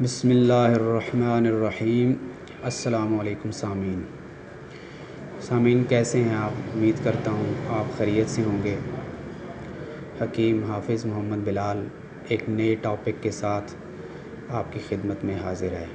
बिस्मिल्लाहिर्रहमानिर्रहीम। अस्सलामुअलैकुम सामीन, कैसे हैं आप? उम्मीद करता हूँ आप खैरियत से होंगे। हकीम हाफिज़ मोहम्मद बिलाल एक नए टॉपिक के साथ आपकी खिदमत में हाज़िर है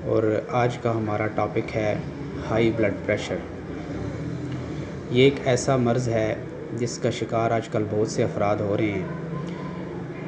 और आज का हमारा टॉपिक है हाई ब्लड प्रेशर। ये एक ऐसा मर्ज़ है जिसका शिकार आजकल बहुत से अफराद हो रहे हैं।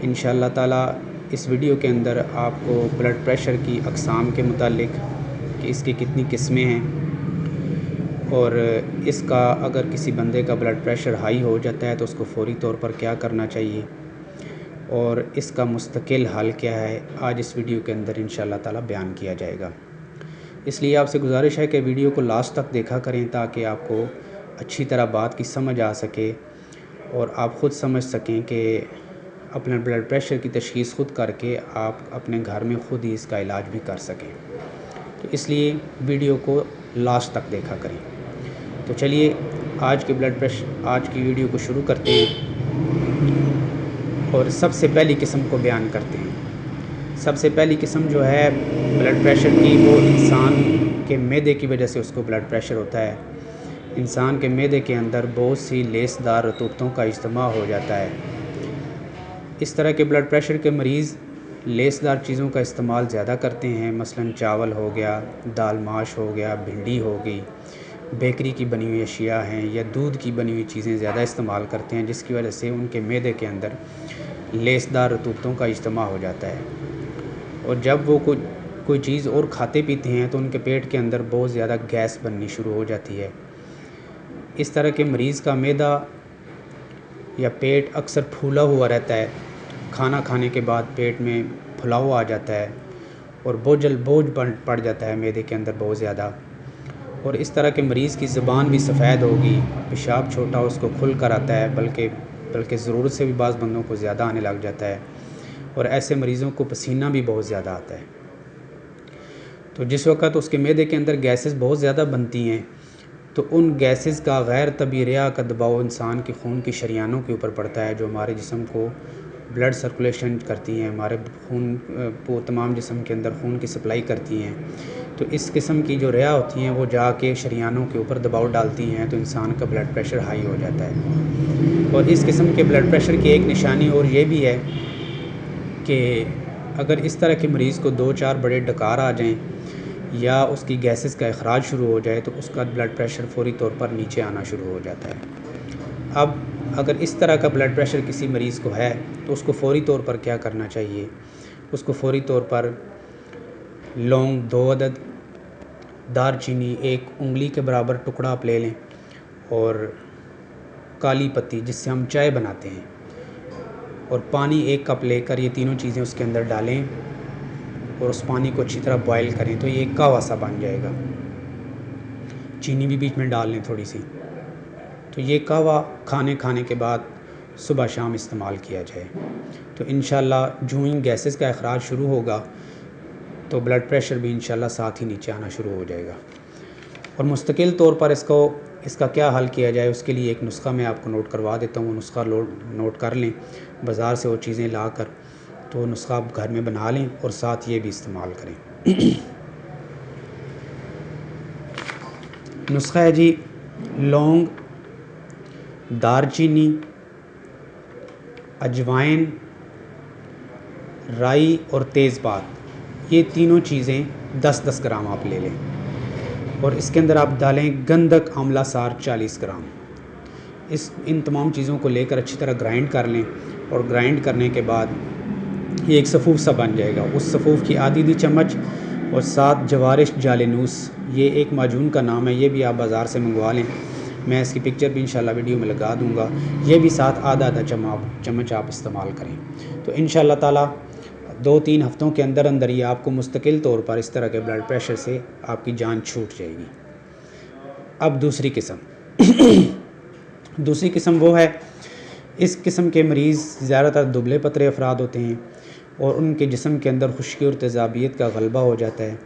इंशाअल्लाह ताला इस वीडियो के अंदर आपको ब्लड प्रेशर की अक़साम के मुतालिक कि इसकी कितनी किस्में हैं और इसका अगर किसी बंदे का ब्लड प्रेशर हाई हो जाता है तो उसको फ़ौरी तौर पर क्या करना चाहिए और इसका मुस्तकिल हल क्या है, आज इस वीडियो के अंदर इंशाअल्लाह ताला बयान किया जाएगा। इसलिए आपसे गुजारिश है कि वीडियो को लास्ट तक देखा करें ताकि आपको अच्छी तरह बात की समझ आ सके और आप ख़ुद समझ सकें कि अपने ब्लड प्रेशर की तशख़ीस ख़ुद करके आप अपने घर में ख़ुद ही इसका इलाज भी कर सकें। तो इसलिए वीडियो को लास्ट तक देखा करें। तो चलिए आज की वीडियो को शुरू करते हैं और सबसे पहली किस्म को बयान करते हैं। सबसे पहली किस्म जो है ब्लड प्रेशर की, वो इंसान के मैदे की वजह से उसको ब्लड प्रेशर होता है। इंसान के मैदे के अंदर बहुत सी लेसदार रतूबतों का इज्तिमा हो जाता है। इस तरह के ब्लड प्रेशर के मरीज़ लेसदार चीज़ों का इस्तेमाल ज़्यादा करते हैं, मसलन चावल हो गया, दाल माश हो गया, भिंडी हो गई, बेकरी की बनी हुई अशिया हैं या दूध की बनी हुई चीज़ें ज़्यादा इस्तेमाल करते हैं, जिसकी वजह से उनके मैदे के अंदर लेसदार रतूबतों का इज्तिमा हो जाता है और जब वो कोई चीज़ और खाते पीते हैं तो उनके पेट के अंदर बहुत ज़्यादा गैस बननी शुरू हो जाती है। इस तरह के मरीज़ का मैदा या पेट अक्सर फूला हुआ रहता है। खाना खाने के बाद पेट में फुलाव आ जाता है और बोझ पड़ जाता है मैदे के अंदर बहुत ज़्यादा। और इस तरह के मरीज़ की ज़ुबान भी सफ़ेद होगी, पेशाब छोटा उसको खुल कर आता है, बल्कि ज़रूरत से भी बाज़ बंदों को ज़्यादा आने लग जाता है और ऐसे मरीज़ों को पसीना भी बहुत ज़्यादा आता है। तो जिस वक़्त उसके मैदे के अंदर गैसेस बहुत ज़्यादा बनती हैं तो उन गैसेस का गैर तबी रिया का दबाव इंसान के खून की शरियानों के ऊपर पड़ता है, जो हमारे जिस्म को ब्लड सर्कुलेशन करती हैं, हमारे खून को तमाम जिस्म के अंदर खून की सप्लाई करती हैं। तो इस किस्म की जो रिया होती हैं वो जाके शरियानों के ऊपर दबाव डालती हैं तो इंसान का ब्लड प्रेशर हाई हो जाता है। और इस किस्म के ब्लड प्रेशर की एक निशानी और ये भी है कि अगर इस तरह के मरीज़ को 2-4 बड़े डकार आ जाएँ या उसकी गैसेस का अखराज शुरू हो जाए तो उसका ब्लड प्रेशर फ़ौरी तौर पर नीचे आना शुरू हो जाता है। अब अगर इस तरह का ब्लड प्रेशर किसी मरीज़ को है तो उसको फ़ौरी तौर पर क्या करना चाहिए? उसको फ़ौरी तौर पर लौंग 2 अदद, दारचीनी 1 उंगली के बराबर टुकड़ा आप ले लें और काली पत्ती जिससे हम चाय बनाते हैं और पानी 1 कप लेकर ये तीनों चीज़ें उसके अंदर डालें और उस पानी को अच्छी तरह बॉयल करें तो ये कहवा सा बन जाएगा। चीनी भी बीच में डाल लें थोड़ी सी। तो ये कहवा खाने के बाद सुबह शाम इस्तेमाल किया जाए तो इंशाअल्लाह जो ही गैसेस का अखराज शुरू होगा तो ब्लड प्रेशर भी इंशाअल्लाह साथ ही नीचे आना शुरू हो जाएगा। और मुस्तकिल तौर पर इसका क्या हल किया जाए, उसके लिए एक नुस्खा मैं आपको नोट करवा देता हूँ। वो नुस्खा नोट कर लें, बाज़ार से वो चीज़ें ला कर तो नुस्खा आप घर में बना लें और साथ ये भी इस्तेमाल करें। नुस्खा है जी, लौंग, दारचीनी, अजवाइन, राई और तेज़पात, ये तीनों चीज़ें 10-10 ग्राम आप ले लें और इसके अंदर आप डालें गंधक आंवला सार 40 ग्राम। इन तमाम चीज़ों को लेकर अच्छी तरह ग्राइंड कर लें और ग्राइंड करने के बाद ये एक सफ़ूफ सा बन जाएगा। उस सफ़ूफ की आधी चम्मच और 7 जवारिश जालेनूस, ये एक माजून का नाम है, ये भी आप बाज़ार से मंगवा लें। मैं इसकी पिक्चर भी इंशाल्लाह वीडियो में लगा दूंगा। ये भी साथ आधा चम्मच आप इस्तेमाल करें तो इंशाल्लाह ताला 2-3 हफ़्तों के अंदर ही आपको मुस्तकिल तौर पर इस तरह के ब्लड प्रेशर से आपकी जान छूट जाएगी। अब दूसरी किस्म वो है, इस किस्म के मरीज़ ज़्यादातर दुबले पतले अफराद होते हैं और उनके जिस्म के अंदर खुश्की और तेज़ाबियत का गलबा हो जाता है,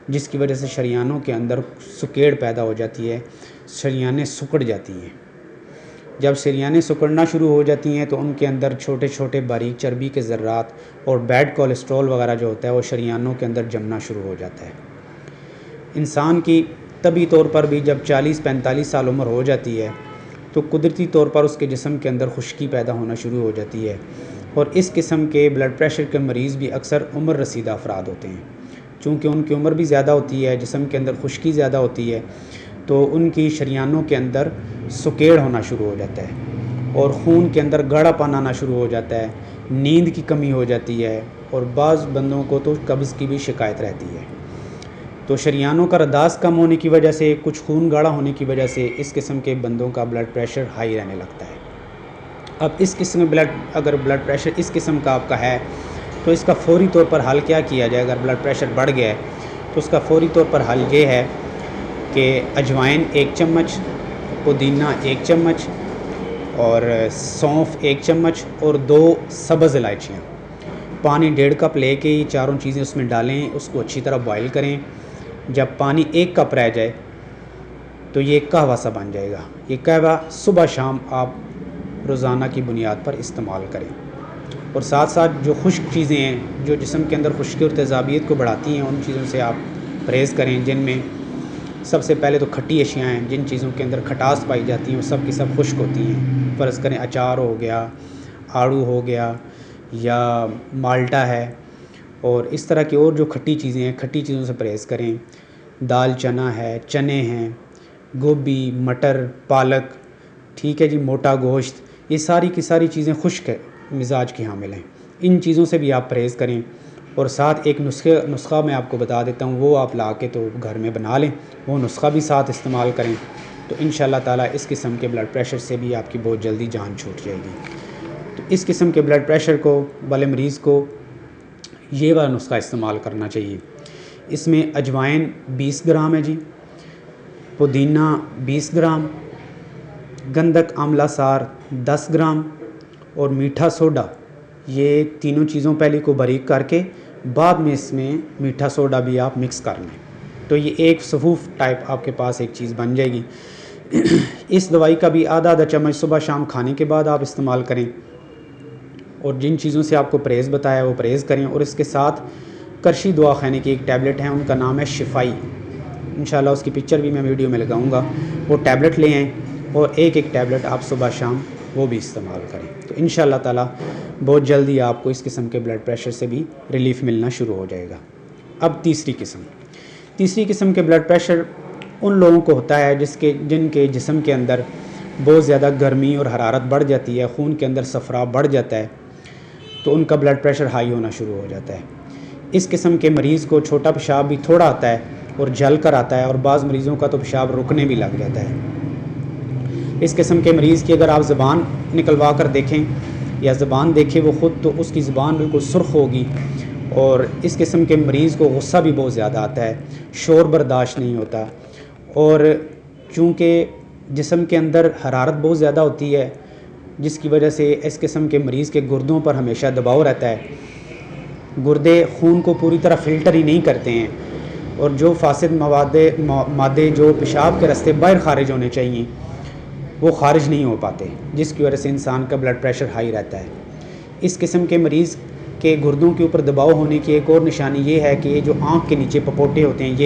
जिसकी वजह से शरियानों के अंदर सुकेड़ पैदा हो जाती है, शरियानें सिकुड़ जाती हैं जब शरीयानें सिकुड़ना शुरू हो जाती हैं तो उनके अंदर छोटे छोटे बारीक चर्बी के ज़र्रात और बैड कोलेस्ट्रॉल वगैरह जो होता है वो शरीयानों के अंदर जमना शुरू हो जाता है। इंसान की तबी तौर पर भी जब 40-45 साल उम्र हो जाती है तो कुदरती तौर पर उसके जिस्म के अंदर खुश्की पैदा होना शुरू हो जाती है, और इस किस्म के ब्लड प्रेशर के मरीज़ भी अक्सर उम्र रसीदा अफराद होते हैं। चूँकि उनकी उम्र भी ज़्यादा होती है, जिस्म के अंदर खुश्की ज़्यादा होती है, तो उनकी शरीयानों के अंदर सुकेड़ होना शुरू हो जाता है और खून के अंदर गाढ़ापन आना शुरू हो जाता है, नींद की कमी हो जाती है, और बाज़ बंदों को तो कब्ज़ की भी शिकायत रहती है। तो शरीयानों का रदास कम होने की वजह से, कुछ खून गाढ़ा होने की वजह से इस किस्म के बंदों का ब्लड प्रेशर हाई रहने लगता है। अब इस किस्म अगर ब्लड प्रेशर इस किस्म का आपका है तो इसका फ़ौरी तौर पर हल क्या किया जाए। अगर ब्लड प्रेशर बढ़ गया है तो उसका फ़ौरी तौर पर हल ये है कि अजवाइन 1 चम्मच, पुदीना 1 चम्मच और सौंफ 1 चम्मच और 2 सब्ज़ इलायचियाँ, पानी 1.5 कप लेके ये चारों चीज़ें उसमें डालें, उसको अच्छी तरह बॉयल करें। जब पानी 1 कप रह जाए तो ये कहवा सा बन जाएगा। ये कहवा सुबह शाम आप रोज़ाना की बुनियाद पर इस्तेमाल करें, और साथ साथ जो खुश्क चीज़ें हैं जो जिस्म के अंदर खुश्की और तेज़ाबियत को बढ़ाती हैं उन चीज़ों से आप परहेज़ करें, जिनमें सबसे पहले तो खट्टी अशियाँ हैं। जिन चीज़ों के अंदर खटास पाई जाती हैं वो सब की सब खुश्क होती हैं। फ़र्ज़ करें अचार हो गया, आड़ू हो गया या माल्टा है, और इस तरह की और जो खट्टी चीज़ें हैं, खट्टी चीज़ों से परहेज़ करें। दाल चना है, चने हैं, गोभी, मटर, पालक, ठीक है जी, मोटा गोश्त, ये सारी की सारी चीज़ें खुश्क मिजाज की हामिल हैं। इन चीज़ों से भी आप परहेज़ करें, और साथ एक नुस्खा मैं आपको बता देता हूँ, वो आप ला के तो घर में बना लें, वो नुस्खा भी साथ इस्तेमाल करें, तो इंशाअल्लाह ताला इस किस्म के ब्लड प्रेशर से भी आपकी बहुत जल्दी जान छूट जाएगी। तो इस किस्म के ब्लड प्रेशर को वाले मरीज़ को ये वाला नुस्खा इस्तेमाल करना चाहिए। इसमें अजवाइन 20 ग्राम है जी, पुदीना 20 ग्राम, गंधक आंवला सार 10 ग्राम और मीठा सोडा, ये तीनों चीज़ों पहले को बारीक करके बाद में इसमें मीठा सोडा भी आप मिक्स कर लें, तो ये एक सफूफ टाइप आपके पास एक चीज़ बन जाएगी। इस दवाई का भी आधा चम्मच सुबह शाम खाने के बाद आप इस्तेमाल करें, और जिन चीज़ों से आपको परहेज़ बताया वो परहेज़ करें। और इसके साथ करशी दुआ खाने की एक टैबलेट है, उनका नाम है शिफाई, इंशाल्लाह उसकी पिक्चर भी मैं वीडियो में लगाऊंगा। वो टैबलेट ले आएँ और एक टैबलेट आप सुबह शाम वो भी इस्तेमाल करें, तो इंशाल्लाह ताला बहुत जल्दी आपको इस किस्म के ब्लड प्रेशर से भी रिलीफ़ मिलना शुरू हो जाएगा। अब तीसरी किस्म के ब्लड प्रेशर उन लोगों को होता है जिनके जिस्म के अंदर बहुत ज़्यादा गर्मी और हरारत बढ़ जाती है, खून के अंदर सफराव बढ़ जाता है, तो उनका ब्लड प्रेशर हाई होना शुरू हो जाता है। इस किस्म के मरीज़ को छोटा पेशाब भी थोड़ा आता है और जल कर आता है, और बाज़ मरीज़ों का तो पेशाब रुकने भी लग जाता है। इस किस्म के मरीज़ की अगर आप ज़बान निकलवा कर देखें या ज़बान देखें वो ख़ुद, तो उसकी ज़बान बिल्कुल सुर्ख होगी। और इस किस्म के मरीज़ को गुस्सा भी बहुत ज़्यादा आता है, शोर बर्दाश्त नहीं होता, और चूँकि जिस्म के अंदर हरारत बहुत ज़्यादा होती है जिसकी वजह से इस किस्म के मरीज़ के गुर्दों पर हमेशा दबाव रहता है। गुर्दे खून को पूरी तरह फ़िल्टर ही नहीं करते हैं, और जो फासिद मादे जो पेशाब के रास्ते बाहर ख़ारिज होने चाहिए वो ख़ारिज नहीं हो पाते, जिसकी वजह से इंसान का ब्लड प्रेशर हाई रहता है। इस किस्म के मरीज़ के गुर्दों के ऊपर दबाव होने की एक और निशानी ये है कि ये जो आँख के नीचे पपोटे होते हैं,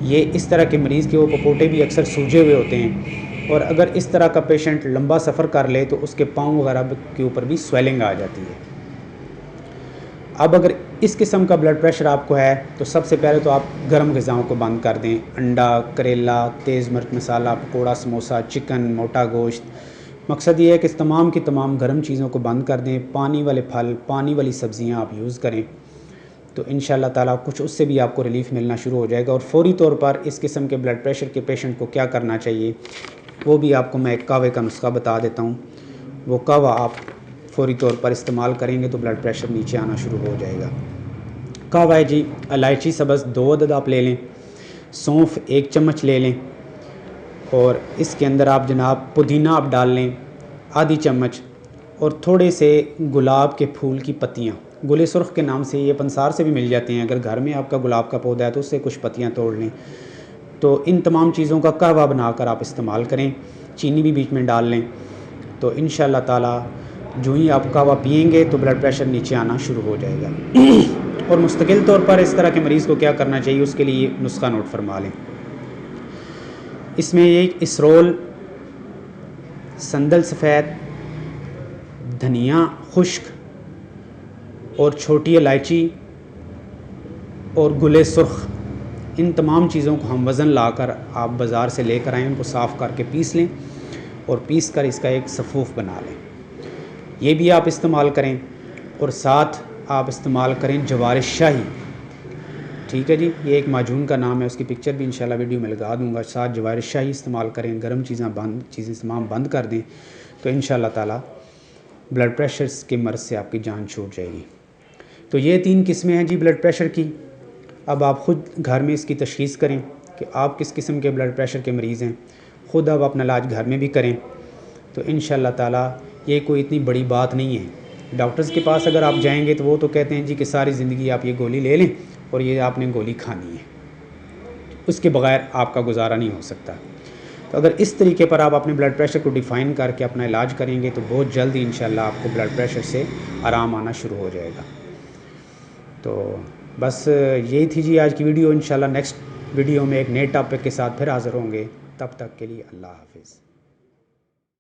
ये इस तरह के मरीज़ के वो पपोटे भी अक्सर सूजे हुए होते हैं, और अगर इस तरह का पेशेंट लंबा सफ़र कर ले तो उसके पाँव वगैरह के ऊपर भी स्वेलिंग आ जाती है। अब अगर इस किस्म का ब्लड प्रेशर आपको है तो सबसे पहले तो आप गर्म ग़िज़ाओं को बंद कर दें। अंडा, करेला, तेज़ मिर्च मसाला, पकोड़ा, समोसा, चिकन, मोटा गोश्त। मकसद ये है कि इस तमाम की तमाम गर्म चीज़ों को बंद कर दें। पानी वाले फल, पानी वाली सब्ज़ियाँ आप यूज़ करें, तो इंशाअल्लाह ताला कुछ उससे भी आपको रिलीफ़ मिलना शुरू हो जाएगा। और फ़ौरी तौर पर इस किस्म के ब्लड प्रेशर के पेशेंट को क्या करना चाहिए वो भी आपको मैं एक कहवे का नुस्खा बता देता हूँ। वो कहवा आप फ़ौरी तौर पर इस्तेमाल करेंगे तो ब्लड प्रेशर नीचे आना शुरू हो जाएगा। कहवा है जी, इलायची सब्ज़ 2 अदद आप ले लें, सौंफ 1 चम्मच ले लें, और इसके अंदर आप जनाब पुदीना आप डाल लें आधी चम्मच, और थोड़े से गुलाब के फूल की पत्तियाँ, गुले सुर्ख के नाम से ये पंसार से भी मिल जाते हैं। अगर घर में आपका गुलाब का पौधा है तो उससे कुछ पत्तियाँ तोड़ लें। तो इन तमाम चीज़ों का कहवा बनाकर आप इस्तेमाल करें। चीनी भी बीच में डाल लें, तो इंशाअल्लाह ताला जो ही आप कहवा पिएंगे तो ब्लड प्रेशर नीचे आना शुरू हो जाएगा। और मुस्तकिल तौर पर इस तरह के मरीज़ को क्या करना चाहिए, उसके लिए नुस्खा नोट फरमा लें। इसमें एक इसरोल, संदल सफ़ेद, धनिया खुश्क और छोटी इलायची और गुले सुर्ख, इन तमाम चीज़ों को हम वज़न लाकर आप बाज़ार से लेकर आएँ, उनको साफ़ करके पीस लें और पीस कर इसका एक सफ़ूफ़ बना लें। ये भी आप इस्तेमाल करें और साथ आप इस्तेमाल करें जवार शाही। ठीक है जी, ये एक माजून का नाम है, उसकी पिक्चर भी इंशाल्लाह वीडियो में लगा दूंगा। साथ जवार शाही इस्तेमाल करें, गर्म चीज़ें तमाम बंद कर दें तो इंशाल्लाह ताला ब्लड प्रेशर के मर्ज़ से आपकी जान छूट जाएगी। तो ये 3 किस्में हैं जी ब्लड प्रेशर की। अब आप ख़ुद घर में इसकी तशख़ीस करें कि आप किस किस्म के ब्लड प्रेशर के मरीज़ हैं। ख़ुद अब अपना इलाज घर में भी करें तो इंशाअल्लाह ताला ये कोई इतनी बड़ी बात नहीं है। डॉक्टर्स के पास अगर आप जाएंगे तो वो तो कहते हैं जी कि सारी ज़िंदगी आप ये गोली ले लें और ये आपने गोली खानी है, उसके बग़ैर आपका गुजारा नहीं हो सकता। तो अगर इस तरीके पर आप अपने ब्लड प्रेशर को डिफ़ाइन करके अपना इलाज करेंगे तो बहुत जल्दी इंशाअल्लाह आपको ब्लड प्रेशर से आराम आना शुरू हो जाएगा। तो बस यही थी जी आज की वीडियो। इंशाअल्लाह नेक्स्ट वीडियो में एक नए टॉपिक के साथ फिर हाज़िर होंगे। तब तक के लिए अल्लाह हाफ़िज़।